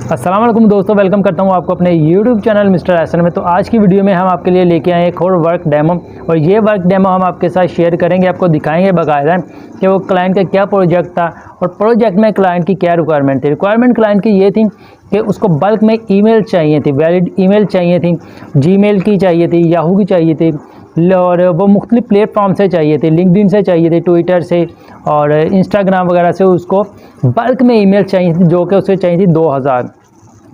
अस्सलाम वालेकुम दोस्तों, वेलकम करता हूं आपको अपने YouTube चैनल मिस्टर एहसन में। तो आज की वीडियो में हम आपके लिए लेके आए एक और वर्क डेमो, और ये वर्क डेमो हम आपके साथ शेयर करेंगे, आपको दिखाएंगे बाकायदा कि वो क्लाइंट का क्या प्रोजेक्ट था और प्रोजेक्ट में क्लाइंट की क्या रिक्वायरमेंट थी। रिक्वायरमेंट क्लाइंट की ये थी कि उसको बल्क में ईमेल चाहिए थी, वैलिड ईमेल चाहिए थी, जीमेल की चाहिए थी, याहू की चाहिए थी, और वो मुख्तलिफ प्लेटफॉर्म से चाहिए थी, लिंक्डइन से चाहिए थी, ट्विटर से और इंस्टाग्राम वगैरह से उसको बल्क में ईमेल चाहिए थी, जो कि उसे चाहिए थी 2000।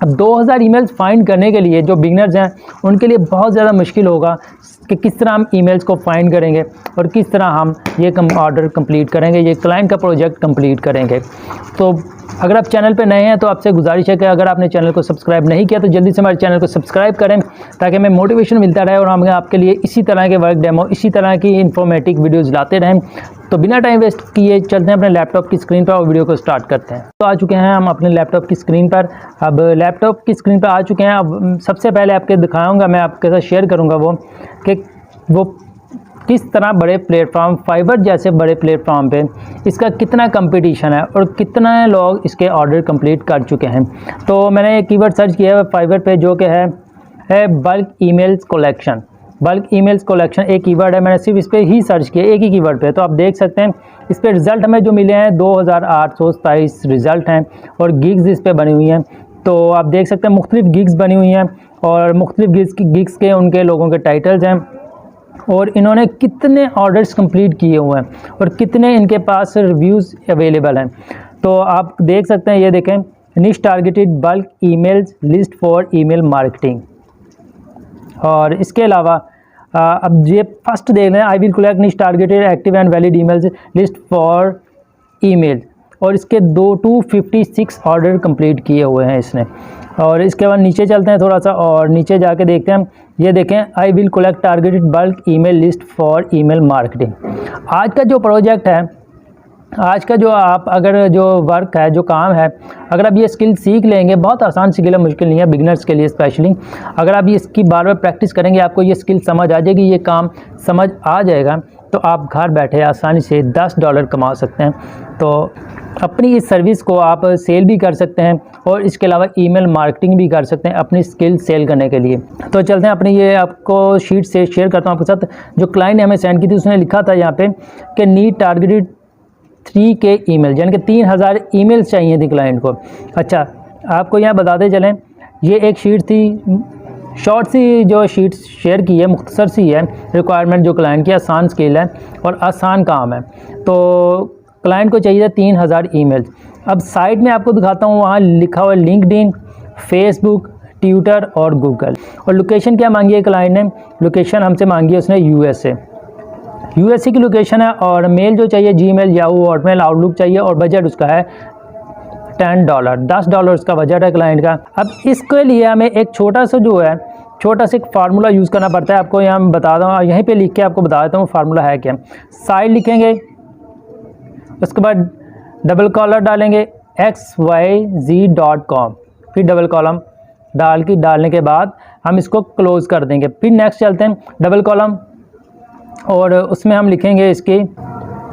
अब 2000 ईमेल्स फाइंड करने के लिए जो बिगनर्स हैं उनके लिए बहुत ज़्यादा मुश्किल होगा कि किस तरह हम ईमेल्स को फाइंड करेंगे और किस तरह हम ये ऑर्डर कंप्लीट करेंगे, ये क्लाइंट का प्रोजेक्ट कंप्लीट करेंगे। तो अगर आप चैनल पे नए हैं तो आपसे गुजारिश है कि अगर आपने चैनल को सब्सक्राइब नहीं किया तो जल्दी से हमारे चैनल को सब्सक्राइब करें, ताकि हमें मोटिवेशन मिलता रहे और हम आपके लिए इसी तरह के वर्क डेमो, इसी तरह की इंफॉर्मेटिव वीडियोज़ लाते रहें। तो बिना टाइम वेस्ट किए चलते हैं अपने लैपटॉप की स्क्रीन पर और वीडियो को स्टार्ट करते हैं। तो आ चुके हैं हम अपने लैपटॉप की स्क्रीन पर। अब लैपटॉप की स्क्रीन पर आ चुके हैं। अब सबसे पहले आपके दिखाऊंगा, मैं आपके साथ शेयर करूंगा वो किस तरह बड़े प्लेटफॉर्म, फाइवर जैसे बड़े प्लेटफॉर्म पे इसका कितना कंपटीशन है और कितना लोग इसके ऑर्डर कंप्लीट कर चुके हैं। तो मैंने एक कीवर्ड सर्च किया है फाइवर पे, जो कि है bulk emails collection. Bulk emails collection एक कीवर्ड है, मैंने सिर्फ इस पर ही सर्च किया, एक ही कीवर्ड पे। तो आप देख सकते हैं इस पर रिज़ल्ट हमें जो मिले हैं 2827 रिज़ल्ट हैं, और गिग्स इस पर बनी हुई हैं। तो आप देख सकते हैं मुख्तलिफ गिग्स बनी हुई हैं और मुख्तलिफ गिग्स के उनके लोगों के टाइटल्स हैं, और इन्होंने कितने ऑर्डर्स कंप्लीट किए हुए हैं और कितने इनके पास रिव्यूज़ अवेलेबल हैं। तो आप देख सकते हैं, ये देखें, निश targeted bulk emails list for email marketing. और इसके अलावा अब ये फर्स्ट देख लें, आई विल कलेक्ट निश targeted active and valid emails list for email, और इसके 256 ऑर्डर कंप्लीट किए हुए हैं इसने। और इसके बाद नीचे चलते हैं थोड़ा सा, और नीचे जाके देखते हैं, ये देखें, I will collect targeted bulk email list for email marketing. आज का जो प्रोजेक्ट है, आज का जो आप अगर जो वर्क है, जो काम है, अगर आप ये स्किल सीख लेंगे, बहुत आसान स्किल है, मुश्किल नहीं है, बिगनर्स के लिए स्पेशली। अगर आप ये इसकी बार बार प्रैक्टिस करेंगे, आपको ये स्किल समझ आ जाएगी, ये काम समझ आ जाएगा, तो आप घर बैठे आसानी से $10 कमा सकते हैं। तो अपनी इस सर्विस को आप सेल भी कर सकते हैं और इसके अलावा ईमेल मार्केटिंग भी कर सकते हैं अपनी स्किल सेल करने के लिए। तो चलते हैं, अपनी ये आपको शीट से शेयर करता हूँ आपके साथ। जो क्लाइंट ने हमें सेंड की थी, उसने लिखा था यहाँ पे कि नीड टारगेटेड 3K ईमेल, यानी कि 3000 ईमेल्स चाहिए थी क्लाइंट को। अच्छा, आपको यहाँ बताते चलें, ये एक शीट थी, शॉर्ट सी जो शीट शेयर की है, मुख्तसर सी है। रिक्वायरमेंट जो क्लाइंट की, आसान स्किल है और आसान काम है। तो क्लाइंट को चाहिए 3000 ईमेल्स। अब साइट में आपको दिखाता हूँ, वहाँ लिखा हुआ लिंक्डइन, फेसबुक, ट्विटर और गूगल। और लोकेशन क्या मांगी है क्लाइंट ने? लोकेशन हमसे मांगी है उसने यूएसए की लोकेशन है, और मेल जो चाहिए जीमेल, याहू, हॉटमेल, आउटलुक चाहिए, और बजट उसका है $10 उसका बजट है क्लाइंट का। अब इसके लिए हमें एक छोटा सा एक फार्मूला यूज़ करना पड़ता है। आपको यहाँ बता दूँ, यहीं पे लिख के आपको बता देता हूँ फार्मूला है क्या। साइड लिखेंगे, उसके बाद डबल कॉलर डालेंगे xyz.com, फिर डबल कॉलम डालने के बाद हम इसको क्लोज़ कर देंगे। फिर नेक्स्ट चलते हैं, डबल कॉलम, और उसमें हम लिखेंगे इसकी।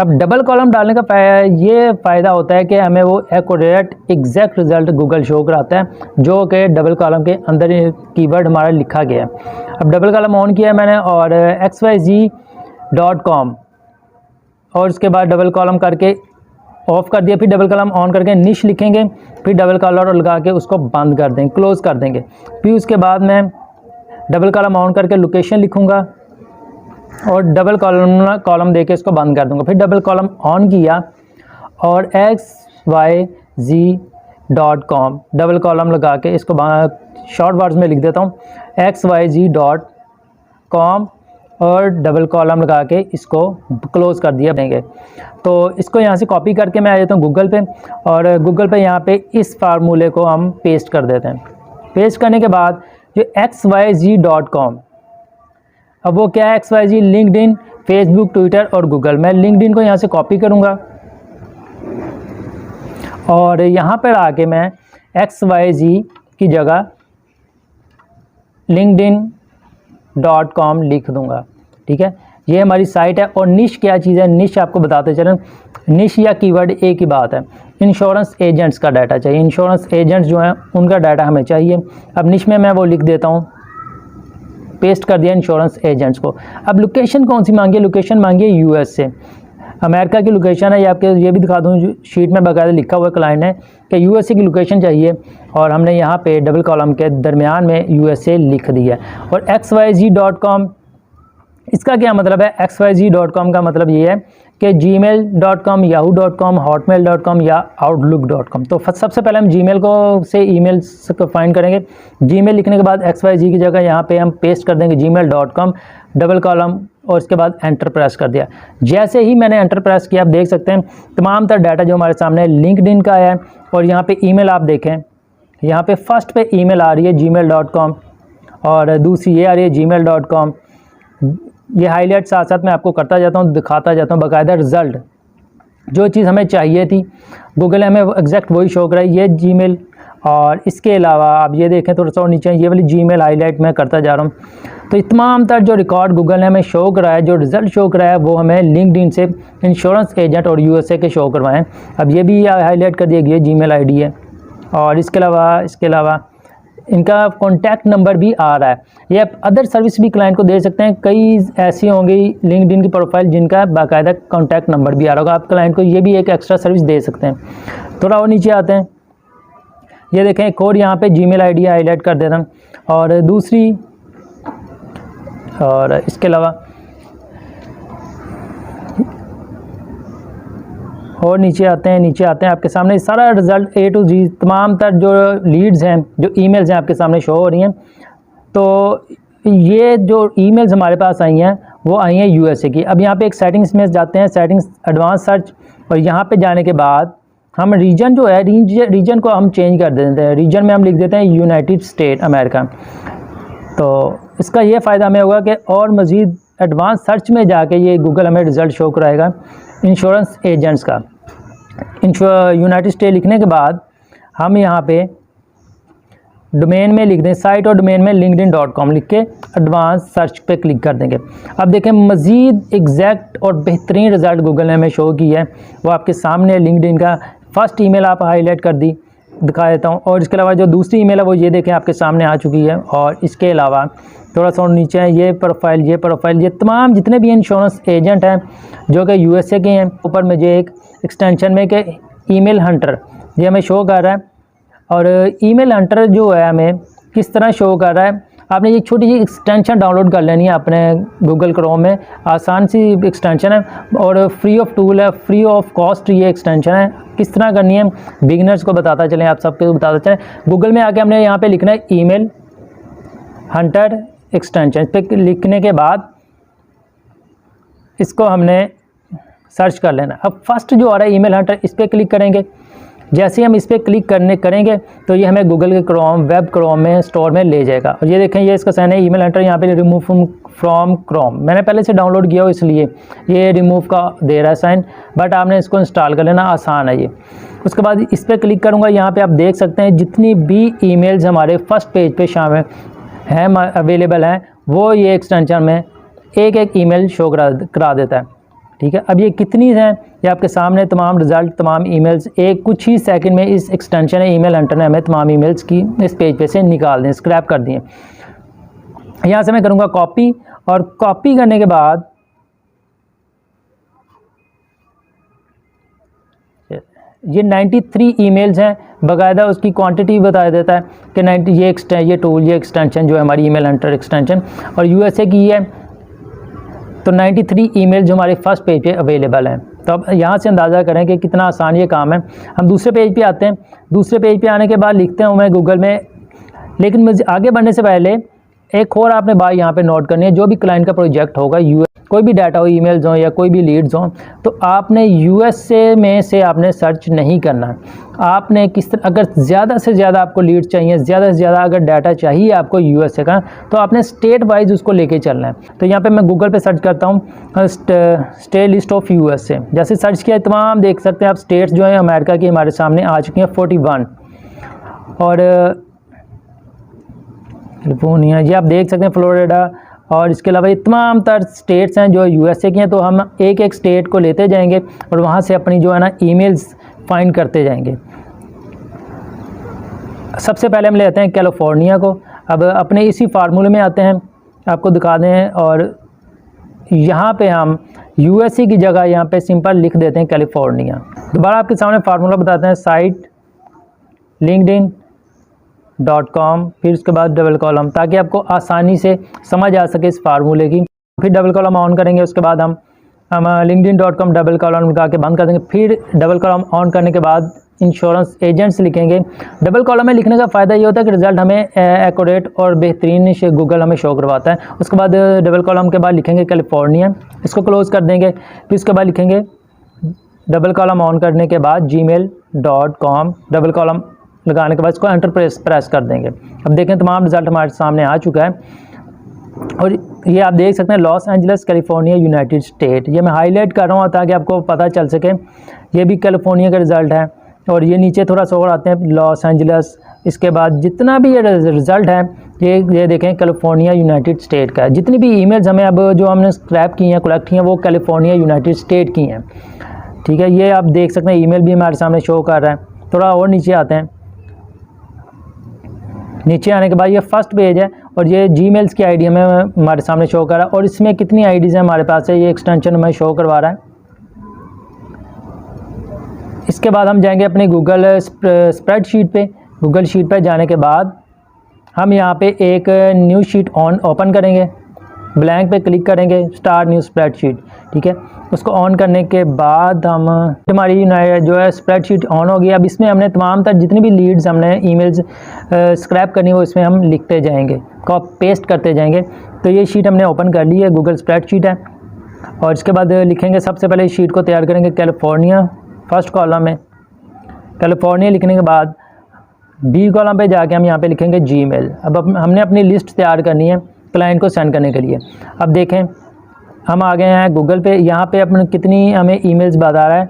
अब डबल कॉलम डालने का ये फ़ायदा होता है कि हमें वो accurate exact result Google show कराता है, जो कि डबल कॉलम के अंदर कीवर्ड हमारा लिखा गया है। अब डबल कॉलम ऑन किया है मैंने, और xyz.com, और उसके बाद डबल कॉलम करके ऑफ़ कर दिया। फिर डबल कॉलम ऑन करके निश लिखेंगे, फिर डबल कॉलर लगा के उसको बंद कर देंगे, क्लोज़ कर देंगे। फिर उसके बाद मैं डबल कॉलम ऑन करके लोकेशन लिखूँगा और डबल कॉलम देके इसको बंद कर दूंगा। फिर डबल कॉलम ऑन किया और xyz.com डबल कॉलम लगा के इसको शॉर्ट वर्ड्स में लिख देता हूँ, xyz.com, और डबल कॉलम लगा के इसको क्लोज़ कर दिया देंगे। तो इसको यहाँ से कॉपी करके मैं आ जाता हूँ गूगल पे, और गूगल पे यहाँ पे इस फार्मूले को हम पेस्ट कर देते हैं। पेस्ट करने के बाद जो xyz.com, अब वो क्या है, XYZ, लिंक्डइन, फेसबुक, ट्विटर और गूगल। मैं लिंक्डइन को यहाँ से कॉपी करूँगा और यहाँ पर आके मैं XYZ की जगह linkedin.com लिख दूँगा। ठीक है, ये हमारी साइट है। और निश क्या चीज़ है, निश आपको बताते चलें, निश या कीवर्ड एक ही बात है। इंश्योरेंस एजेंट्स का डाटा चाहिए, इंश्योरेंस एजेंट्स जो हैं उनका डाटा हमें चाहिए। अब निश में मैं वो लिख देता हूँ, पेस्ट कर दिया इंश्योरेंस एजेंट्स को। अब लोकेशन कौन सी मांगी है, लोकेशन मांगी है यूएस से, अमेरिका की लोकेशन है। ये आपके ये भी दिखा दूँ, शीट में बाकायदा लिखा हुआ क्लाइंट है कि यूएसए की लोकेशन चाहिए, और हमने यहाँ पे डबल कॉलम के दरमियान में यूएसए लिख दिया। और xyz.com, इसका क्या मतलब है, xyz.com का मतलब ये है कि gmail.com, yahoo.com, hotmail.com या outlook.com। तो सबसे पहले हम जीमेल को से ईमेल्स को फाइंड करेंगे। जीमेल लिखने के बाद xyz की जगह यहाँ पे हम पेस्ट कर देंगे gmail.com, डबल कॉलम, और इसके बाद एंटर प्रेस कर दिया। जैसे ही मैंने एंटर प्रेस किया, आप देख सकते हैं तमाम तर डाटा जो हमारे सामने लिंक्डइन का है। और यहाँ पे ईमेल आप देखें, यहाँ पे फर्स्ट पे ईमेल आ रही है gmail.com, और दूसरी ये आ रही है gmail.com। ये हाईलाइट साथ साथ मैं आपको करता जाता हूँ, दिखाता जाता हूँ बाकायदा रिज़ल्ट। जो चीज़ हमें चाहिए थी गूगल हमें एग्जैक्ट वही शो कर रहा है, ये जीमेल। और इसके अलावा आप ये देखें थोड़ा सा और नीचे, ये वाली जीमेल हाईलाइट मैं करता जा रहा हूँ। तो तमाम तर जो रिकॉर्ड गूगल ने हमें शो कराया है, जो रिज़ल्ट शो कराया है, वो हमें लिंक्डइन से इंश्योरेंस एजेंट और यूएसए के शो करवाएं। अब ये भी हाईलाइट कर दिया गया जीमेल आईडी है। और इसके अलावा इनका कॉन्टैक्ट नंबर भी आ रहा है। ये आप अदर सर्विस भी क्लाइंट को दे सकते हैं। कई ऐसी होंगी लिंक्डइन की प्रोफाइल जिनका बाकायदा कॉन्टैक्ट नंबर भी आ रहा होगा, आप क्लाइंट को ये भी एक एक्स्ट्रा सर्विस दे सकते हैं। थोड़ा और नीचे आते हैं, ये देखें एक और यहाँ पे जीमेल आईडी हाईलाइट कर देता हूँ, और दूसरी, और इसके अलावा और नीचे आते हैं आपके सामने सारा रिज़ल्ट A to Z, तमाम तर जो लीड्स हैं, जो ईमेल्स हैं आपके सामने शो हो रही हैं। तो ये जो ईमेल्स हमारे पास आई हैं वो आई हैं यूएसए की। अब यहाँ पे एक सेटिंग्स में जाते हैं, सेटिंग्स एडवांस सर्च, और यहाँ पे जाने के बाद हम रीजन जो है, रीजन को हम चेंज कर देते हैं। रीजन में हम लिख देते हैं यूनाइटेड स्टेट अमेरिका। तो इसका ये फ़ायदा हमें होगा कि और मज़ीद एडवांस सर्च में जाके ये गूगल हमें रिज़ल्ट शो कराएगा इंश्योरेंस एजेंट्स का। यूनाइटेड स्टेट लिखने के बाद हम यहाँ पे डोमेन में लिख दें, साइट और डोमेन में linkedin.com लिख के एडवांस सर्च पे क्लिक कर देंगे। अब देखें मज़ीद एग्जैक्ट और बेहतरीन रिज़ल्ट गूगल ने हमें शो की है, वो आपके सामने लिंक्डइन का फर्स्ट ईमेल आप हाईलाइट कर दी, दिखा देता हूँ। और इसके अलावा जो दूसरी ईमेल है वो ये देखें आपके सामने आ चुकी है। और इसके अलावा थोड़ा सा और नीचे है, ये प्रोफाइल, ये तमाम जितने भी इंश्योरेंस एजेंट हैं जो कि यूएसए के हैं। ऊपर मुझे एक एक्सटेंशन में कि ईमेल हंटर ये हमें शो कर रहा है। और ईमेल हंटर जो है हमें किस तरह शो कर रहा है, आपने ये छोटी सी एक्सटेंशन डाउनलोड कर लेनी है अपने गूगल क्रोम में, आसान सी एक्सटेंशन है और फ्री ऑफ टूल है, फ्री ऑफ कॉस्ट ये एक्सटेंशन है। किस तरह करनी है बिगिनर्स को बताता चलें, आप सबको बताता चलें। गूगल में आके हमने यहाँ पे लिखना है ईमेल हंटर एक्सटेंशन। इस पर लिखने के बाद इसको हमने सर्च कर लेना। अब फर्स्ट जो आ रहा है ईमेल हंटर, इस पर क्लिक करेंगे। जैसे ही हम इस पर क्लिक करेंगे तो ये हमें गूगल के क्रोम, वेब क्रोम में स्टोर में ले जाएगा। और ये देखें ये इसका साइन है ईमेल हंटर, यहाँ पे रिमूव फ्रॉम क्रोम। मैंने पहले से डाउनलोड किया हो इसलिए ये रिमूव का दे रहा है साइन, बट आपने इसको इंस्टॉल कर लेना, आसान है ये। उसके बाद इस पर क्लिक करूँगा, यहाँ पर आप देख सकते हैं जितनी भी ईमेल्स हमारे फर्स्ट पेज पर शामिल हैं, अवेलेबल हैं, वो ये एक्सटेंशन में एक एक ईमेल शो करा देता है। ठीक है, अब ये कितनी हैं ये आपके सामने तमाम रिज़ल्ट, तमाम ईमेल्स एक कुछ ही सेकंड में इस एक्सटेंशन है ईमेल हंटर ने हमें तमाम ईमेल्स की इस पेज पे से निकाल दें, स्क्रैप कर दिए। यहाँ से मैं करूँगा कॉपी, और कॉपी करने के बाद ये 93 ईमेल्स हैं, बाकायदा उसकी क्वांटिटी बता देता है कि 90 ये टूल, ये एक्सटेंशन जो है हमारी ईमेल हंटर एक्सटेंशन और यूएसए की है। तो 93 ईमेल जो हमारे फर्स्ट पेज पे अवेलेबल हैं। तो अब यहाँ से अंदाज़ा करें कि कितना आसान ये काम है। हम दूसरे पेज पे आते हैं। दूसरे पेज पे आने के बाद लिखते हैं मैं गूगल में, लेकिन मुझे आगे बढ़ने से पहले एक और आपने बात यहाँ पे नोट करनी है। जो भी क्लाइंट का प्रोजेक्ट होगा, कोई भी डाटा हो, ईमेल्स हो या कोई भी लीड्स हो, तो आपने यूएसए में से आपने सर्च नहीं करना। आपने किस तरह, अगर ज़्यादा से ज़्यादा आपको लीड्स चाहिए, ज़्यादा से ज़्यादा अगर डाटा चाहिए आपको यूएसए का, तो आपने स्टेट वाइज उसको लेके चलना है। तो यहाँ पे मैं गूगल पे सर्च करता हूँ स्टेट लिस्ट ऑफ यूएसए। जैसे सर्च किया तमाम देख सकते हैं आप स्टेट्स जो हैं अमेरिका की हमारे सामने आ चुकी हैं 41। और कैलिफोर्निया, ये आप देख सकते हैं फ्लोरिडा और इसके अलावा ये तमाम तर स्टेट्स हैं जो यूएसए की हैं, तो हम एक एक स्टेट को लेते जाएंगे और वहाँ से अपनी जो है ना ईमेल्स फाइंड करते जाएंगे। सबसे पहले हम लेते हैं कैलिफोर्निया को। अब अपने इसी फार्मूले में आते हैं, आपको दिखा दें, और यहाँ पे हम यूएसए की जगह यहाँ पे सिंपल लिख देते हैं कैलिफोर्निया। दोबारा आपके सामने फार्मूला बताते हैं, साइट linkedin.com, फिर उसके बाद डबल कॉलम, ताकि आपको आसानी से समझ आ सके इस फार्मूले की। फिर डबल कॉलम ऑन करेंगे, उसके बाद हम linkedin.com डबल कॉलम लगा के बंद कर देंगे। फिर डबल कॉलम ऑन करने के बाद इंश्योरेंस एजेंट्स लिखेंगे। डबल कॉलम में लिखने का फ़ायदा ये होता है कि रिज़ल्ट हमें एक्यूरेट और बेहतरीन से गूगल हमें शो करवाता है। उसके बाद डबल कॉलम के बाद लिखेंगे कैलिफोर्निया, इसको क्लोज़ कर देंगे। फिर उसके बाद लिखेंगे डबल कॉलम ऑन करने के बाद gmail.com, डबल कॉलम लगाने के बाद इसको एंटर प्रेस कर देंगे। अब देखें तमाम रिज़ल्ट हमारे सामने आ चुका है, और ये आप देख सकते हैं Los Angeles California United state. ये मैं हाईलाइट कर रहा हूँ ताकि आपको पता चल सके, ये भी कैलिफोर्निया का रिज़ल्ट है। और ये नीचे थोड़ा सा और आते हैं लॉस एंजलिस, इसके बाद जितना भी ये रिज़ल्ट है ये देखें कैलिफोर्निया यूनाइटेड स्टेट का है। जितनी भी ईमेल्स हमें अब जो हमने स्क्रैप की हैं, कलेक्ट की हैं, वो कैलिफोर्निया यूनाइटेड स्टेट की हैं। ठीक है, ये आप देख सकते हैं ईमेल भी हमारे सामने शो कर रहा है। थोड़ा और नीचे आते हैं, नीचे आने के बाद ये फर्स्ट पेज है और ये जीमेल्स की आईडी हमें हमारे सामने शो कर रहा है, और इसमें कितनी आईडीज़ हैं हमारे पास है, ये एक्सटेंशन हमें शो करवा रहा है। इसके बाद हम जाएंगे अपनी गूगल स्प्रेडशीट पे। गूगल शीट पे जाने के बाद हम यहाँ पे एक न्यू शीट ओपन करेंगे, ब्लैंक पे क्लिक करेंगे, स्टार्ट न्यू स्प्रेडशीट। ठीक है, उसको ऑन करने के बाद हमारी जो है स्प्रेडशीट ऑन होगी। अब इसमें हमने तमाम तर जितनी भी लीड्स हमने ईमेल्स स्क्रैप करनी वो इसमें हम लिखते जाएंगे, कॉपी पेस्ट करते जाएंगे। तो ये शीट हमने ओपन कर ली है, गूगल स्प्रेडशीट है। और इसके बाद लिखेंगे, सबसे पहले इस शीट को तैयार करेंगे कैलिफोर्निया, फर्स्ट कॉलम में कैलिफोर्निया लिखने के बाद बी कॉलम पे जाके हम यहाँ पे लिखेंगे जीमेल। अब हमने अपनी लिस्ट तैयार करनी है क्लाइंट को सेंड करने के लिए। अब देखें हम आ गए हैं गूगल पे, यहाँ पे अपने कितनी हमें ईमेल्स बता रहा है,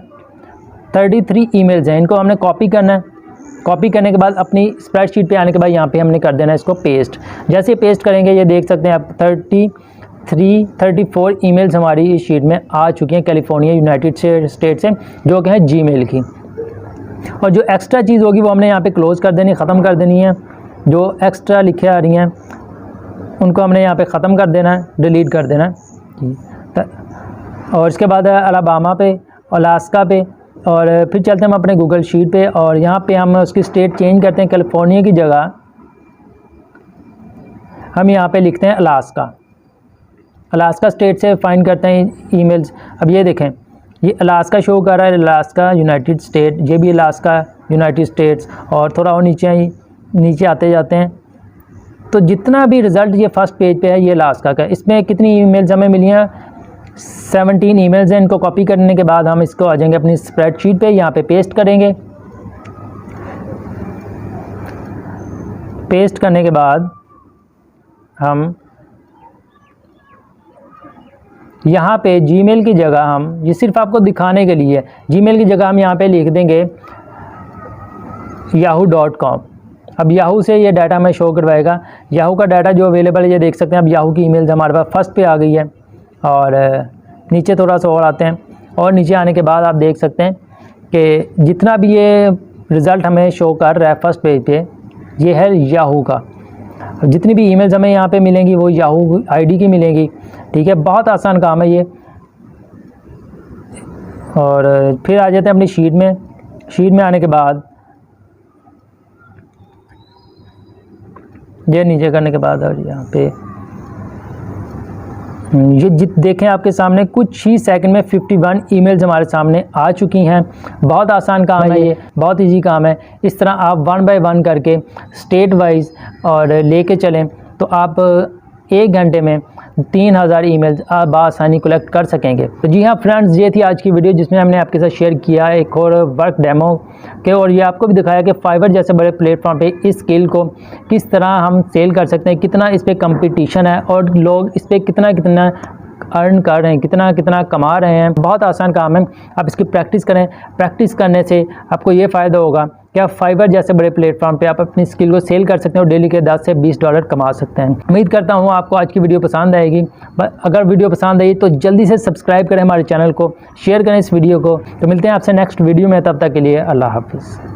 33 ईमेल्स हैं। इनको हमने कॉपी करना है। कॉपी करने के बाद अपनी स्प्रेडशीट पे आने के बाद यहाँ पे हमने कर देना है इसको पेस्ट। जैसे पेस्ट करेंगे ये देख सकते हैं आप 34 ईमेल्स हमारी इस शीट में आ चुकी हैं कैलिफोर्निया यूनाइटेड स्टेट से, जो कि है जीमेल की। और जो एक्स्ट्रा चीज़ होगी वो हमने यहाँ पे क्लोज़ कर देनी, ख़त्म कर देनी है। जो एक्स्ट्रा लिखे आ रही हैं उनको हमने यहाँ पे ख़त्म कर देना है, डिलीट कर देना है। और इसके बाद अलाबामा पे, अलास्का पे, और फिर चलते हैं हम अपने गूगल शीट पे, और यहाँ पे हम उसकी स्टेट चेंज करते हैं। कैलिफोर्निया की जगह हम यहाँ पे लिखते हैं अलास्का। अलास्का स्टेट से फाइंड करते हैं ईमेल्स। अब ये देखें, ये अलास्का शो कर रहा है, अलास्का यूनाइटेड स्टेट, ये भी अलास्का यूनाइटेड स्टेट्स। और थोड़ा और नीचे आते जाते हैं, तो जितना भी रिज़ल्ट ये फर्स्ट पेज पे है ये अलास्का का। इसमें कितनी ईमेल्स हमें मिली हैं, 17 ईमेल्स हैं। इनको कॉपी करने के बाद हम इसको आ जाएंगे अपनी स्प्रेडशीट पे, यहाँ पे पेस्ट करेंगे। पेस्ट करने के बाद हम यहाँ पे जीमेल की जगह हम, ये सिर्फ आपको दिखाने के लिए, जीमेल की जगह हम यहाँ पे लिख देंगे yahoo.com। अब याहू से ये डाटा हमें शो करवाएगा। याहू का डाटा जो अवेलेबल है ये देख सकते हैं। अब याहू की ईमेल्स हमारे पास फर्स्ट पे आ गई है। और नीचे थोड़ा सा और आते हैं, और नीचे आने के बाद आप देख सकते हैं कि जितना भी ये रिज़ल्ट हमें शो कर रहा है फर्स्ट पेज पे, ये है याहू का। जितनी भी ईमेल्स हमें यहाँ पे मिलेंगी वो याहू आईडी की मिलेंगी। ठीक है, बहुत आसान काम है ये। और फिर आ जाते हैं अपनी शीट में। शीट में आने के बाद ये नीचे करने के बाद और यहाँ पे ये देखें आपके सामने कुछ ही सेकंड में 51 ईमेल्स हमारे सामने आ चुकी हैं। बहुत आसान काम है ये, बहुत इजी काम है। इस तरह आप 1 बाय 1 करके स्टेट वाइज और लेके चलें तो आप 1 घंटे में 3000 ईमेल्स बआसानी कलेक्ट कर सकेंगे। तो जी हाँ फ्रेंड्स, ये थी आज की वीडियो जिसमें हमने आपके साथ शेयर किया एक और वर्क डेमो के, और ये आपको भी दिखाया कि फाइवर जैसे बड़े प्लेटफॉर्म पे इस स्किल को किस तरह हम सेल कर सकते हैं, कितना इस पर कंपटीशन है और लोग इस पर कितना अर्न कर रहे हैं, कितना कमा रहे हैं। बहुत आसान काम है, आप इसकी प्रैक्टिस करें। प्रैक्टिस करने से आपको ये फ़ायदा होगा कि आप फाइवर जैसे बड़े प्लेटफॉर्म पे आप अपनी स्किल को सेल कर सकते हैं और डेली के 10 से 20 डॉलर कमा सकते हैं। उम्मीद करता हूँ आपको आज की वीडियो पसंद आएगी। अगर वीडियो पसंद आई तो जल्दी से सब्सक्राइब करें हमारे चैनल को, शेयर करें इस वीडियो को। तो मिलते हैं आपसे नेक्स्ट वीडियो में, तब तक के लिए अल्लाह हाफिज़।